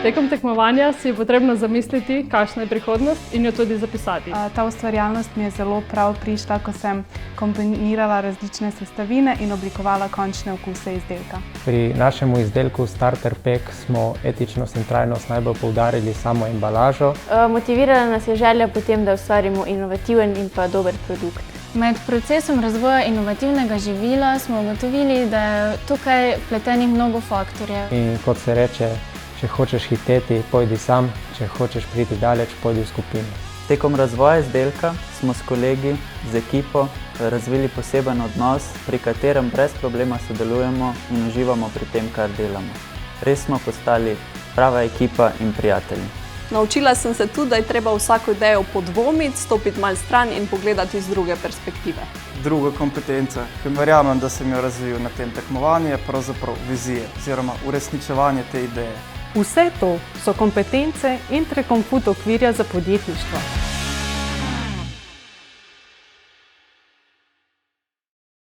Tekom tekmovanja si je potrebno zamisliti, kakšna je prihodnost in jo tudi zapisati. Ta ustvarjalnost mi je zelo prav prišla, ko sem kombinirala različne sestavine in oblikovala končne okuse izdelka. Pri našemu izdelku Starter Pack smo etičnost in trajnost najbolj poudarili samo embalažo. Motivirala nas je želja potem, da ustvarimo inovativen in pa dober produkt. Med procesom razvoja inovativnega živila smo ugotovili, da je tukaj vpletenih mnogo faktorjev. In kot se reče, če hočeš hiteti, pojdi sam, če hočeš priti daleč, pojdi v skupino. Tekom razvoja izdelka smo s kolegi, z ekipo razvili poseben odnos, pri katerem brez problema sodelujemo in uživamo pri tem, kar delamo. Res smo postali prava ekipa in prijatelji. Naučila sem se tudi, da je treba vsako idejo podvomiti, stopiti malo stran in pogledati iz druge perspektive. Druga kompetenca, ki verjamem, da sem jo razvil na tem tekmovanju, je pravzaprav vizija oziroma uresničevanje te ideje. Vse to so kompetence Intre Comput okvirja za podjetništvo.